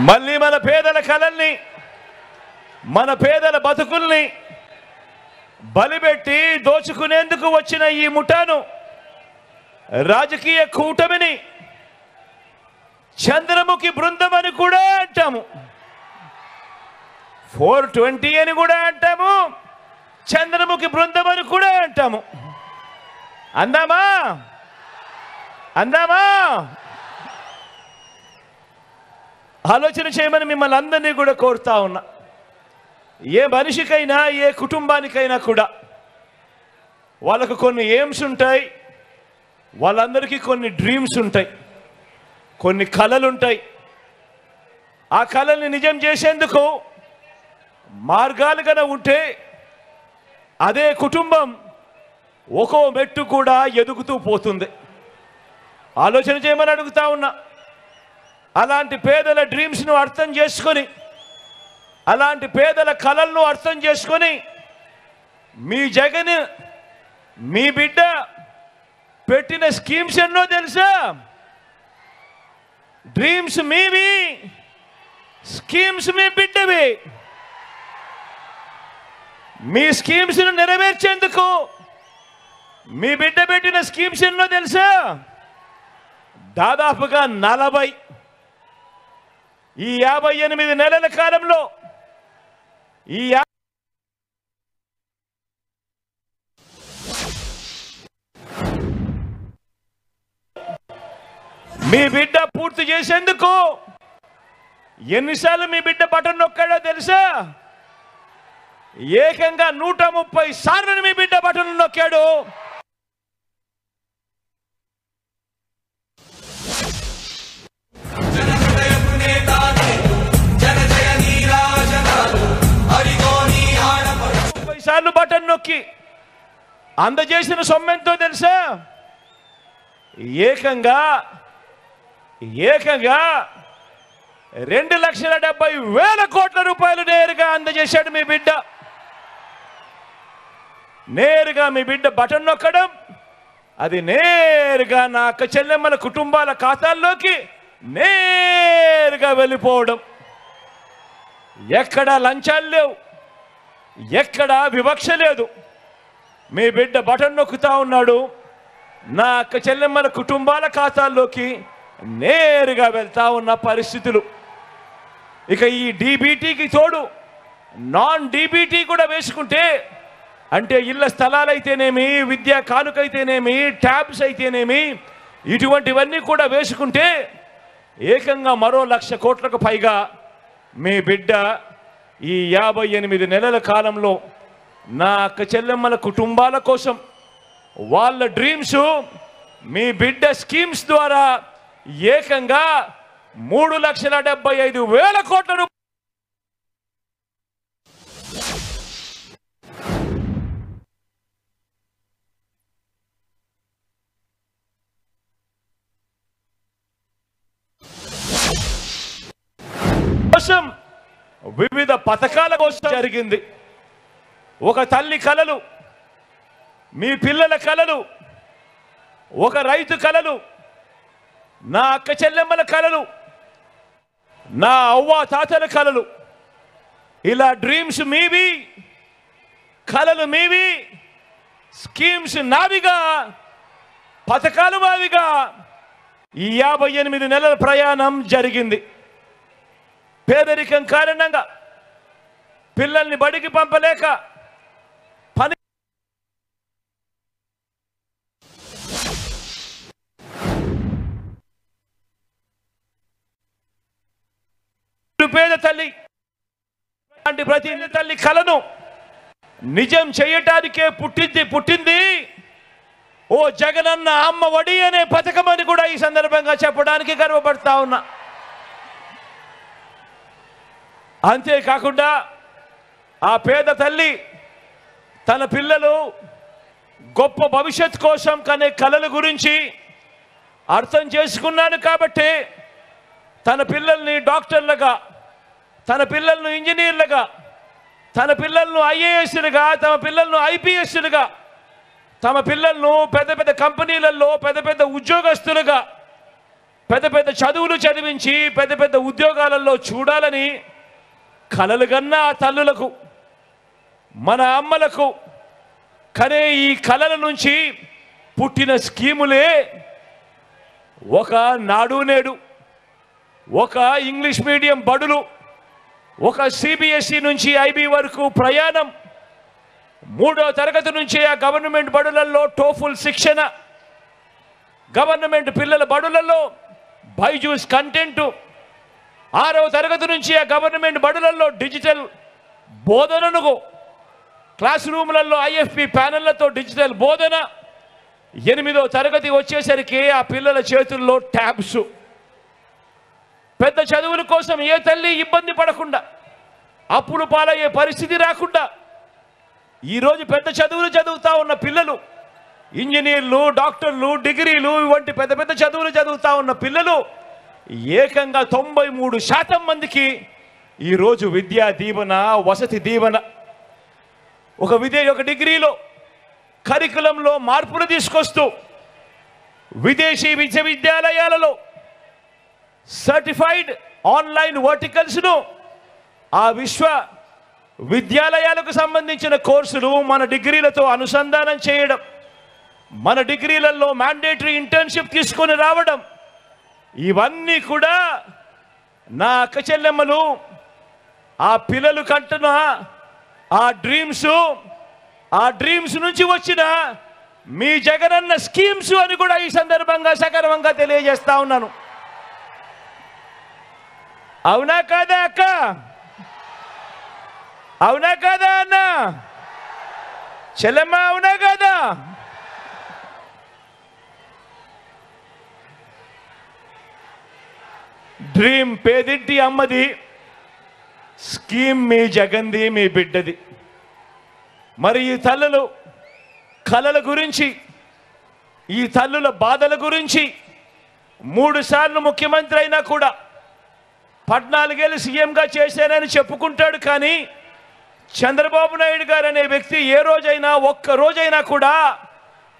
మళ్ళీ మన పేదల కలల్ని, మన పేదల బతుకుల్ని బలిపెట్టి దోచుకునేందుకు వచ్చిన ఈ ముఠాను, రాజకీయ కూటమిని చంద్రముఖి బృందం అని కూడా అంటాము, 420 అని కూడా అంటాము, చంద్రముఖి బృందం అని కూడా అంటాము. అందామా? అందామా? ఆలోచన చేయమని మిమ్మల్ని అందరినీ కూడా కోరుతా ఉన్నా. ఏ మనిషికైనా, ఏ కుటుంబానికైనా కూడా వాళ్ళకు కొన్ని ఎయిమ్స్ ఉంటాయి, వాళ్ళందరికీ కొన్ని డ్రీమ్స్ ఉంటాయి, కొన్ని కలలు ఉంటాయి. ఆ కలల్ని నిజం చేసేందుకు మార్గాలు గన ఉంటే అదే కుటుంబం ఒక్కో మెట్టు కూడా ఎదుగుతూ పోతుంది. ఆలోచన చేయమని అడుగుతా ఉన్నా. అలాంటి పేదల డ్రీమ్స్ను అర్థం చేసుకొని, అలాంటి పేదల కలలను అర్థం చేసుకొని, మీ జగన్, మీ బిడ్డ పెట్టిన స్కీమ్స్ ఎన్నో తెలుసా? డ్రీమ్స్ మీవి, స్కీమ్స్ మీ బిడ్డవి. మీ స్కీమ్స్ను నెరవేర్చేందుకు మీ బిడ్డ పెట్టిన స్కీమ్స్ ఎన్నో తెలుసా? దాదాపుగా 40. ఈ 58 నెలల కాలంలో మీ బిడ్డ పూర్తి చేసేందుకు ఎన్నిసార్లు మీ బిడ్డ బటన్ నొక్కాడో తెలుసా? ఏకంగా 130 సార్లు మీ బిడ్డ బటన్ నొక్కాడు. సార్లు బటన్ నొక్కి అందజేసిన సొమ్మెంతో తెలుసా? ఏకంగా 2,70,000 కోట్ల రూపాయలు నేరుగా అందజేశాడు మీ బిడ్డ. నేరుగా మీ బిడ్డ బటన్ నొక్కడం, అది నేరుగా నా అక్క చెల్లెమ్మల కుటుంబాల ఖాతాల్లోకి నేరుగా వెళ్ళిపోవడం. ఎక్కడా లంచాలు లేవు, ఎక్కడా వివక్ష లేదు. మీ బిడ్డ బటన్ నొక్కుతా ఉన్నాడు, నా అక్క చెల్లెమ్మల కుటుంబాల ఖాతాల్లోకి నేరుగా వెళ్తా ఉన్న పరిస్థితులు. ఇక ఈ డీబీటీకి తోడు నాన్ డీబీటీ కూడా వేసుకుంటే, అంటే ఇళ్ల స్థలాలైతేనేమి, విద్యా కానుకైతేనేమి, ట్యాబ్స్ అయితేనేమి, ఇటువంటివన్నీ కూడా వేసుకుంటే ఏకంగా మరో 1,00,000 కోట్లకు పైగా మీ బిడ్డ ఈ 58 నెలల కాలంలో నా అక్క చెల్లెమ్మల కుటుంబాల కోసం వాళ్ళ డ్రీమ్స్ మీ బిడ్డ స్కీమ్స్ ద్వారా ఏకంగా 3,75,000 కోట్ల రూపాయలు. కోసం వివిధ పథకాల కోసం జరిగింది. ఒక తల్లి కలలు, మీ పిల్లల కలలు, ఒక రైతు కలలు, నా అక్క చెల్లెమ్మల కలలు, నా అవ్వ తాతల కలలు, ఇలా డ్రీమ్స్ మీవి, కలలు మీవి, స్కీమ్స్ నావిగా, పథకాలు మావిగా ఈ 58 నెలల ప్రయాణం జరిగింది. పేదరికం కారణంగా పిల్లల్ని బడికి పంపలేక పని పేద తల్లి అంటే ప్రతి తల్లి కలను నిజం చేయటానికే పుట్టింది ఓ జగనన్న అమ్మ ఒడి అనే పథకం అని కూడా ఈ సందర్భంగా చెప్పడానికి గర్వపడతా ఉన్నా. అంతేకాకుండా ఆ పేద తల్లి తన పిల్లలు గొప్ప భవిష్యత్ కోసం కనే కలల గురించి అర్థం చేసుకున్నాను కాబట్టి తన పిల్లల్ని డాక్టర్లుగా, తన పిల్లలను ఇంజనీర్లుగా, తన పిల్లలను ఐఏఎస్లుగా, తమ పిల్లలను ఐపీఎస్లుగా, తమ పిల్లలను పెద్ద పెద్ద కంపెనీలలో పెద్ద పెద్ద ఉద్యోగస్తులుగా, పెద్ద పెద్ద చదువులు చదివించి పెద్ద పెద్ద ఉద్యోగాలలో చూడాలని కలలు కన్నా ఆ తల్లులకు, మన అమ్మలకు కనే ఈ కలల నుంచి పుట్టిన స్కీములే ఒక నాడు నేడు, ఒక ఇంగ్లీష్ మీడియం బడులు, ఒక సిబిఎస్ఈ నుంచి ఐబీ వరకు ప్రయాణం, 3వ తరగతి నుంచి ఆ గవర్నమెంట్ బడులలో టోఫుల్ శిక్షణ, గవర్నమెంట్ పిల్లల బడులలో బైజూస్ కంటెంటు, 6వ తరగతి నుంచి ఆ గవర్నమెంట్ బడులలో డిజిటల్ బోధనను, క్లాస్ రూములలో ఐఎఫ్పి ప్యానెళ్లతో డిజిటల్ బోధన, 8వ తరగతి వచ్చేసరికి ఆ పిల్లల చేతుల్లో ట్యాబ్స్. పెద్ద చదువుల కోసం ఏ తల్లి ఇబ్బంది పడకుండా, అప్పులు పాలయ్యే పరిస్థితి రాకుండా ఈరోజు పెద్ద చదువులు చదువుతా ఉన్న పిల్లలు, ఇంజనీర్లు, డాక్టర్లు, డిగ్రీలు వంటి పెద్ద పెద్ద చదువులు చదువుతా ఉన్న పిల్లలు ఏకంగా 93% మందికి ఈరోజు విద్యా దీవెన, వసతి దీవెన. ఒక డిగ్రీలో కరికులంలో మార్పులు తీసుకొస్తూ విదేశీ విశ్వవిద్యాలయాలలో సర్టిఫైడ్ ఆన్లైన్ వర్టికల్స్ను, ఆ విశ్వ విద్యాలయాలకు సంబంధించిన కోర్సులు మన డిగ్రీలతో అనుసంధానం చేయడం, మన డిగ్రీలలో మ్యాండేటరీ ఇంటర్న్షిప్ తీసుకొని రావడం, ఇవన్నీ కూడా నా అక్క చెల్లెమ్మలు ఆ పిల్లలు కంటున్న ఆ డ్రీమ్స్ నుంచి వచ్చిన మీ జగనన్న స్కీమ్స్ అని కూడా ఈ సందర్భంగా సగర్వంగా తెలియజేస్తా ఉన్నాను. అవునా కాదా అక్క? అవునా కాదా అన్న? చెల్లెమ్మ అవునా కాదా? డ్రీమ్ పేదింటి అమ్మది, స్కీమ్ మీ జగన్ది, మీ బిడ్డది. మరి ఈ తల్లులు కలల గురించి, ఈ తల్లుల బాధల గురించి 3 సార్లు ముఖ్యమంత్రి అయినా కూడా 14 ఏళ్ళు సీఎంగా చేశానని చెప్పుకుంటాడు. కానీ చంద్రబాబు నాయుడు గారు అనే వ్యక్తి ఏ రోజైనా, ఒక్క రోజైనా కూడా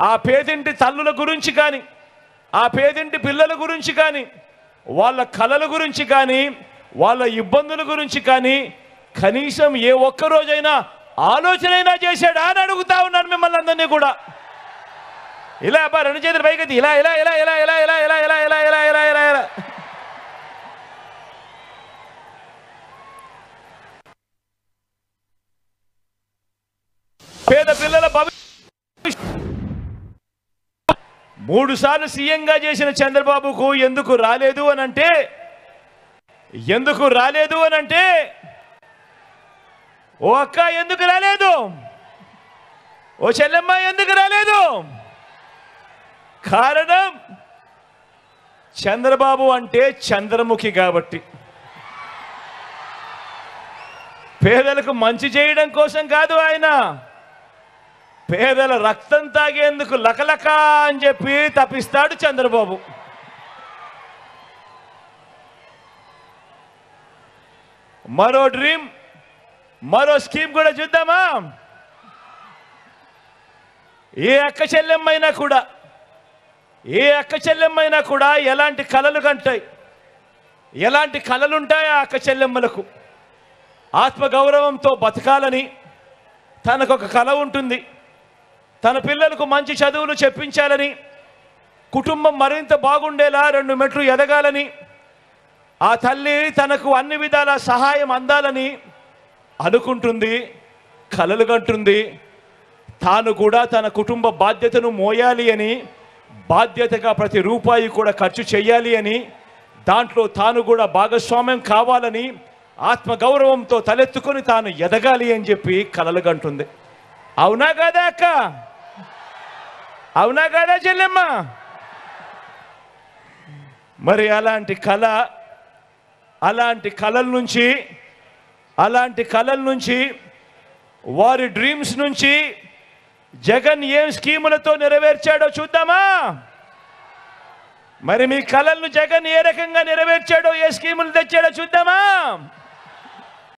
ఆ పేదింటి తల్లుల గురించి కానీ, ఆ పేదింటి పిల్లల గురించి కానీ, వాళ్ళ కలల గురించి కానీ, వాళ్ళ ఇబ్బందుల గురించి కానీ కనీసం ఏ ఒక్క రోజైనా ఆలోచనైనా చేశాడా అని అడుగుతా ఉన్నాను మిమ్మల్ని అందరినీ కూడా. ఇలా అబ్బా 2 చేతులు పైకి ఇలా ఇలా ఇలా ఇలా ఇలా ఇలా ఇలా ఇలా ఇలా ఇలా ఇలా ఇలా ఇలా పేద పిల్లల 3 సార్లు సీఎంగా చేసిన చంద్రబాబుకు ఎందుకు రాలేదు అనంటే ఓ అక్క ఎందుకు రాలేదు? ఓ చెల్లెమ్మ ఎందుకు రాలేదు? కారణం చంద్రబాబు అంటే చంద్రముఖి కాబట్టి. పేదలకు మంచి చేయడం కోసం కాదు, ఆయన పేదల రక్తం తాగేందుకు లకలక అని చెప్పి తప్పిస్తాడు చంద్రబాబు. మరో డ్రీమ్, మరో స్కీమ్ కూడా చూద్దామా? ఏ అక్క చెల్లెమ్మైనా కూడా ఎలాంటి కలలు కంటాయి, ఎలాంటి కలలుంటాయి ఆ అక్క చెల్లెమ్మలకు? ఆత్మగౌరవంతో బతకాలని తనకొక కల ఉంటుంది. తన పిల్లలకు మంచి చదువులు చెప్పించాలని, కుటుంబం మరింత బాగుండేలా 2 మెట్లు ఎదగాలని, ఆ తల్లి తనకు అన్ని విధాల సహాయం అందాలని అనుకుంటుంది, కలలు కంటుంది. తాను కూడా తన కుటుంబ బాధ్యతను మోయాలి అని, బాధ్యతగా ప్రతి రూపాయి కూడా ఖర్చు చేయాలి అని, దాంట్లో తాను కూడా భాగస్వామ్యం కావాలని, ఆత్మగౌరవంతో తలెత్తుకొని తాను ఎదగాలి అని చెప్పి కలలు కంటుంది. అవునా కాదా అక్క? అవునా కాదా చెల్లెమ్మ? మరి అలాంటి కలల నుంచి వారి డ్రీమ్స్ నుంచి జగన్ ఏం స్కీములతో నెరవేర్చాడో చూద్దామా? మరి మీ కలలను జగన్ ఏ రకంగా నెరవేర్చాడో, ఏ స్కీములు తెచ్చాడో చూద్దామా?